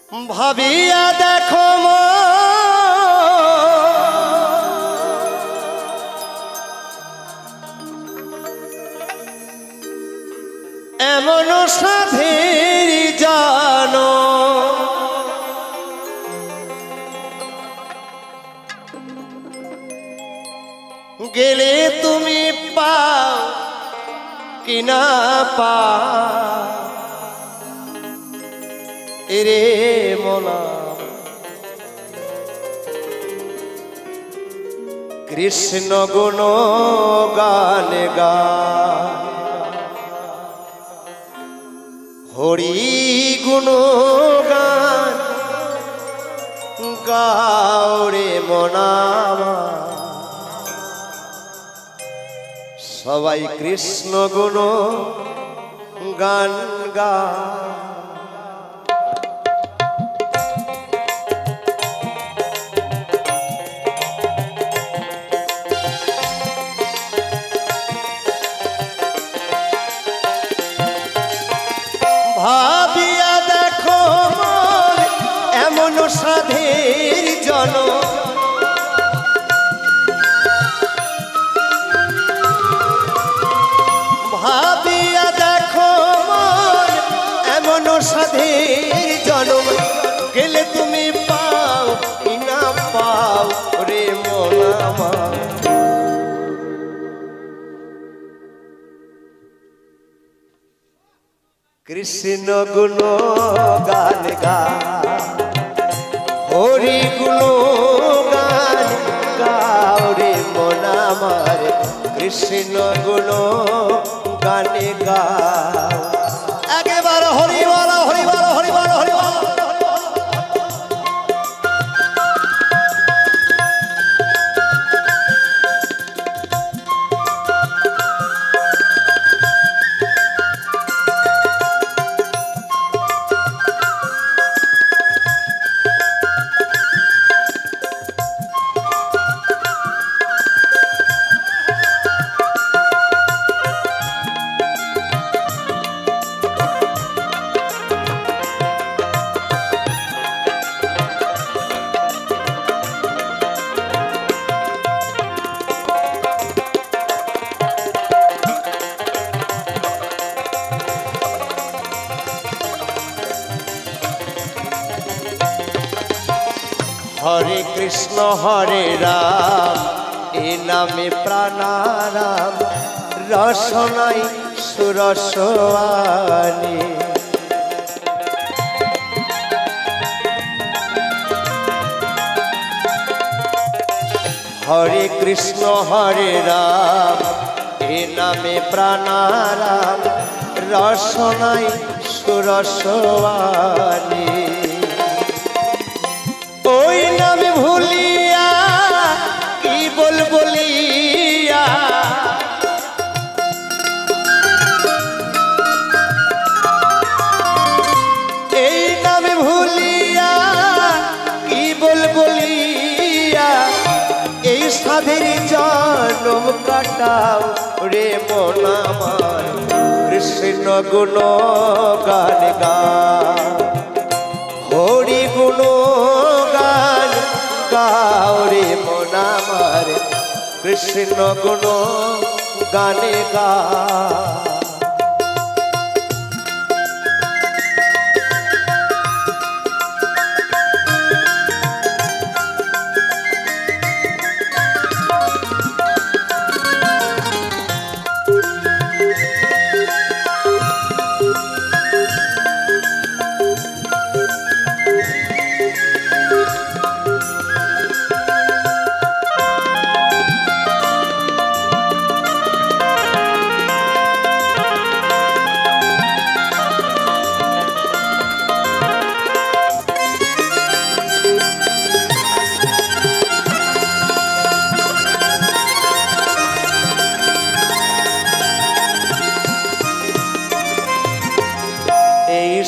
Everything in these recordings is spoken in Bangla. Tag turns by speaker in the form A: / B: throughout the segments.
A: ভাবিয়া দেখো এমন সাধের জানো গেলে তুমি পাও কিনা পা এরে মনা কৃষ্ণ গুণ গান গা হরি গুণ গান গাওরে মনামা সবাই কৃষ্ণ গুণ গান গা ভাবিয়া দেখো এমন সাধের জন ভাবিয়া দেখো এমন সাধের জন্ম গেলে তুমি পাও কি না পাও রে মনামা কৃষ্ণ গুণ গান গা হরি গুণ গান গাও রে মনামার কৃষ্ণ গুণ গান গা একেবারে হরি বলো হরি বলো হরি বলো হরি বলো হরে কৃষ্ণ হরে রাম এ নামে প্রাণারাম রসনাই সুরসওয়ানি হরে কৃষ্ণ হরে রাম এ নামে প্রাণারাম রসনাই সুরসওয়ানি ওই নামে ভুলিয়া কি বল বলিয়া এই নামে ভুলিয়া কি বল বলিয়া এই সাধের জন্ম কাটাও রে মনামার কৃষ্ণ গুণ গান গা হরি গুণ গান গাও রে মনামার কৃষ্ণ গুণ গানে গা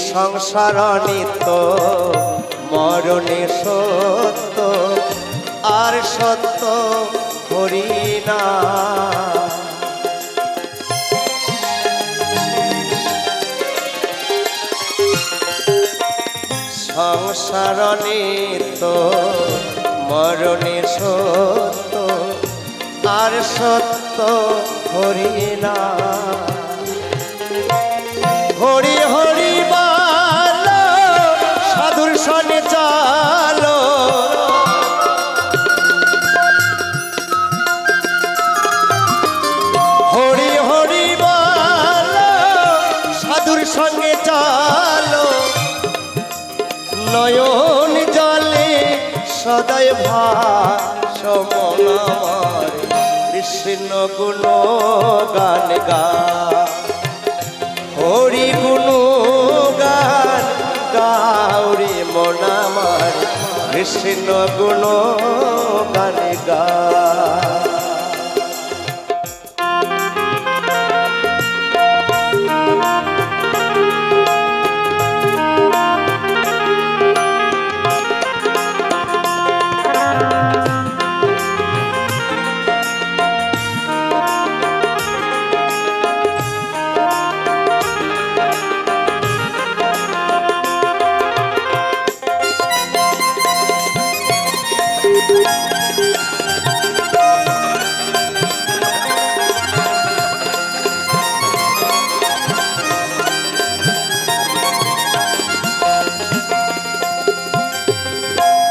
A: সংসার নিত্য মরণে সত্য আর সত্য হরি না সংসার নিত্য মরণে সত্য আর সত্য হরি না হরি হরি বলো সাধুর সনে চলো হরি হরি বলো সাধুর সঙ্গে চলো নয়ন জলে সদয় ভাসমন আমার কৃষ্ণ গুণ গান গা হরি গুণ গান গাউরি মন আমার কৃষ্ণ গুণ গান গা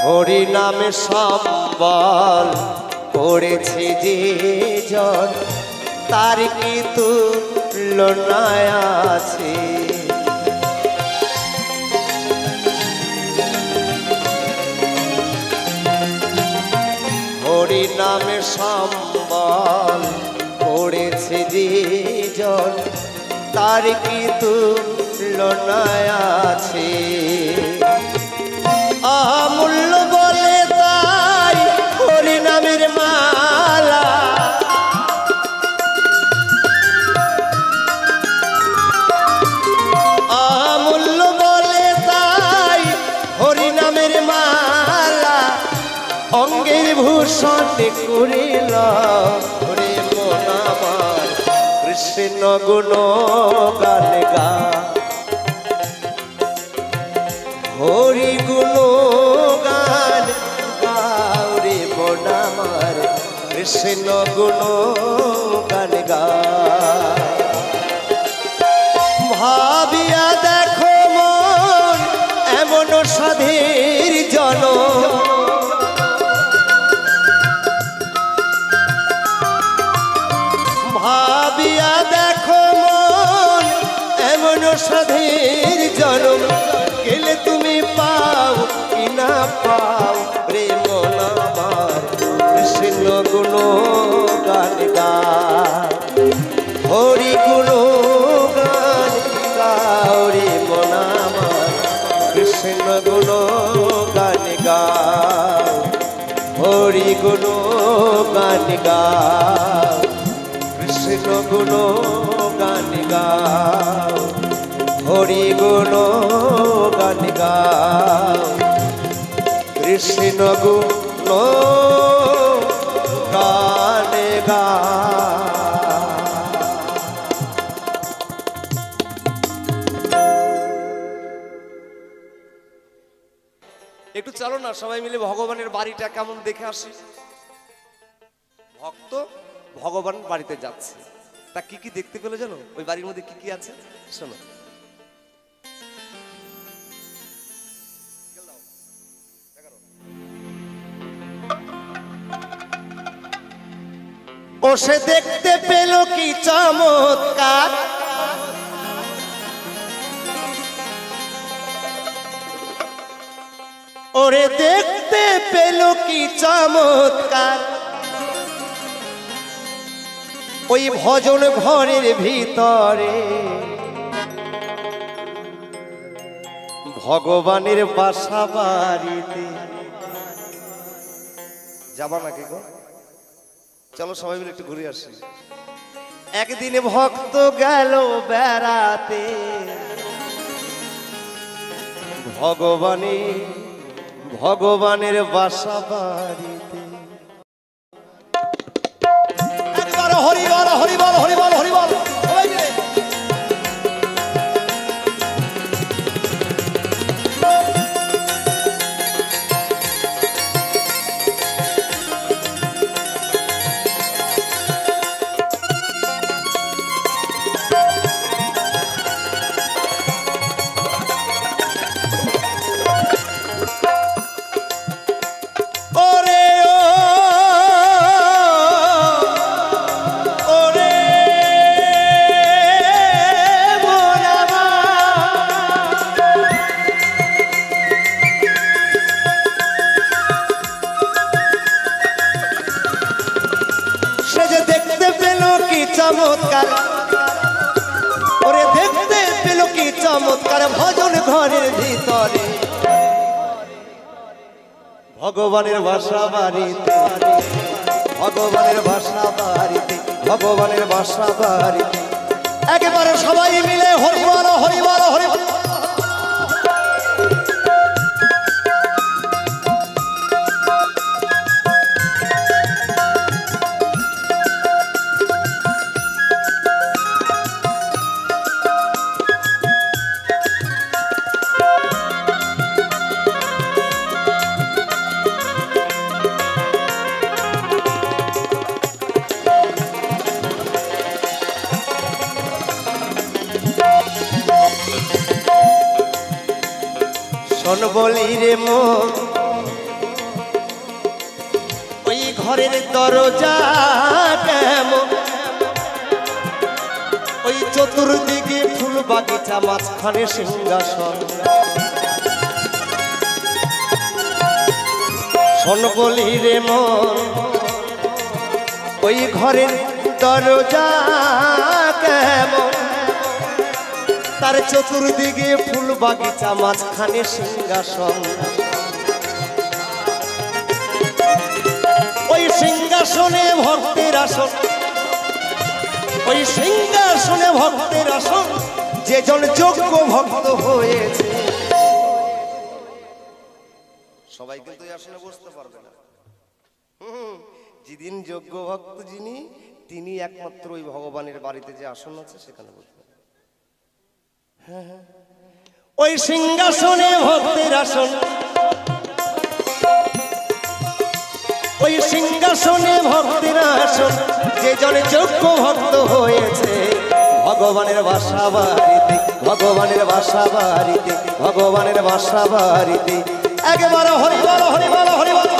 A: হরি নামে সম্বল করেছে যে জন তার কি তুলনা আছে হরি নামে সম্বল করেছে যে জন তার কি তুলনা আছে অমূল্য বলে তাই হরি নামের মালা অমূল্য বলে তাই হরি নামের মালা অঙ্গের ভূষণ করিল হরে মন আমার কৃষ্ণ গুণ গান গা হরি গুণ গান গাউরে মন আমার কৃষ্ণ গুণ গান গা ভাবিয়া দেখো মন এমন সাধের জন ভাবিয়া দেখো মন এমন সাধের জনম গেলে তুমি পাও কি না পাও রে মন আমার কৃষ্ণ গুণ গান গা হরি গুণ গান গাও রে মন আমার কৃষ্ণ গুণ গান গাও হরি গুণ গান গাও কৃষ্ণ গুণ গান গাও হরি গুণ গান গাও কৃষ্ণ গুণ গান গাও একটু চলো না সবাই মিলে ভগবানের বাড়িটা কেমন দেখে আসি ভক্ত ভগবান বাড়িতে যাচ্ছে তা কি কি দেখতে পেলো জানো ওই বাড়ির মধ্যে কি কি আছে শোনো ও সে দেখতে পেল কি চমৎকার ওরে দেখতে পেল কি চমৎকার ওই ভজন ঘরের ভিতরে ভগবানের বাসা বাড়িতে যাবা নাকি গো চলো সবাই মিলে একটু ঘুরে আসি একদিন ভক্ত গেল বেড়াতে ভগবানের বাসা বাড়িতে হরি বল হরি বল হরি বল হরি বল চমৎকার, ওরে দেখতে পেল কি চমৎকার ভজন ঘরের ভিতরে। ভগবানের বাসা বাড়িতে, ভগবানের বাসা বাড়িতে, ভগবানের বাসা বাড়িতে একেবারে সবাই মিলে হরি বল হরি বল হরি বল। শোন বলি রে মন, ওই ঘরের দরজা কেমন, ওই চতুর্দিকে ফুল বাগিচা মাঝখানে সিংহাসন। শোন বলি রে মন, ওই ঘরের দরজা কেমন, তার চতুর্দিকে ফুল বাগিচা মাঝখানে সিংহাসন। ওই সিংহাসনে ভক্তের আসন, ওই সিংহাসনে ভক্তের আসন, যেজন যোগ্য ভক্ত হয়েছে। সবাই কিন্তু এই আসনে বসতে পারবে না। যেদিন যোগ্য ভক্ত যিনি, তিনি একমাত্র ওই ভগবানের বাড়িতে যে আসন আছে সেখানে বসবেন। ওই সিংহাসনে ভক্তের আসন, ওই সিংহাসনে ভক্তের আসন, যে জনে যোগ্য ভক্ত হয়েছে। ভগবানের বাসা বাড়িতে, ভগবানের বাসা বাড়িতে, ভগবানের বাসা বাড়িতে একেবারে হরি বল হরি বল হরি বল।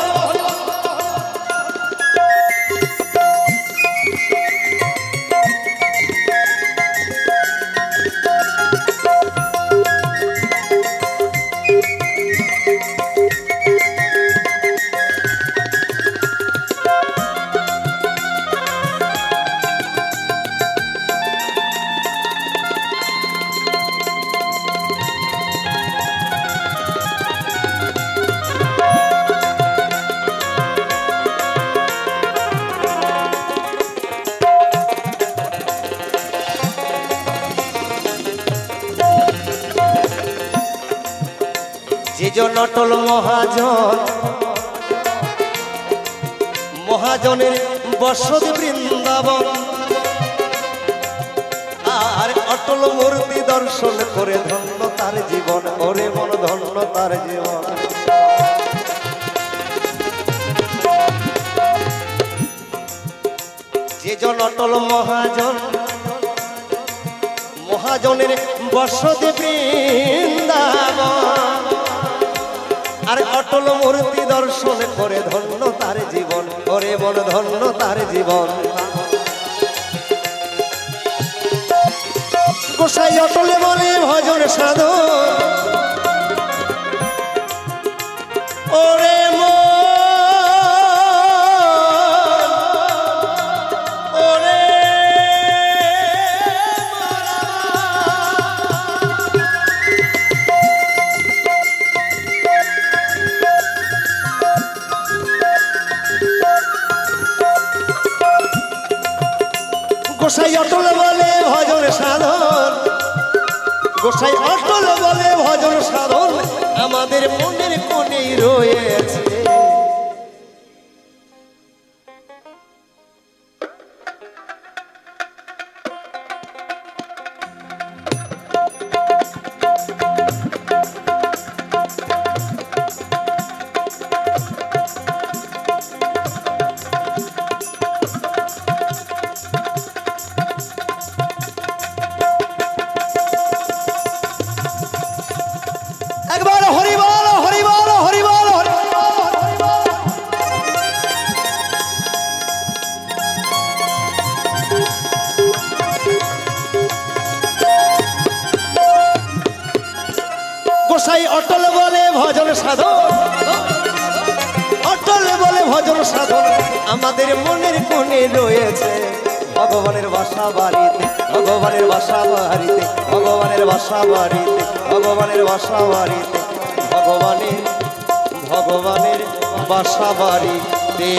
A: যেজন অটল মহাজন, মহাজনের বসতি বৃন্দাবন, আর অটল মূর্তি দর্শন করে ধন্য তার জীবন, ওরে মন ধন্য তার জীবন। যেজন অটল মহাজন, মহাজনের বসতি বৃন্দাবন, আর অটল মূর্তি দর্শন করে ধন্য তার জীবন, ওরে মন ধন্য তার জীবন। গোসাই অটল বলে ভজন সাধন, ওরে মন ওরে গোসাই অটল বলে ভজন সাধন, গোসাই অটল বলে ভজন সাধন, আমাদের মনের কোণেই রয়েছে। একবার হরি বল হরি বল হরি বল হরি বল। গোসাই অটল বলে ভজন সাধন, অটল বলে ভজন সাধন, আমাদের মনের কোণে রয়েছে। ভগবানের বাসা বাড়িতে, ভগবানের বাসা বাড়িতে, ভগবানের বাসা বাড়িতে, ভগবানের বাসা বাড়িতে, ভগবানের ভগবানের বাসা বাড়িতে।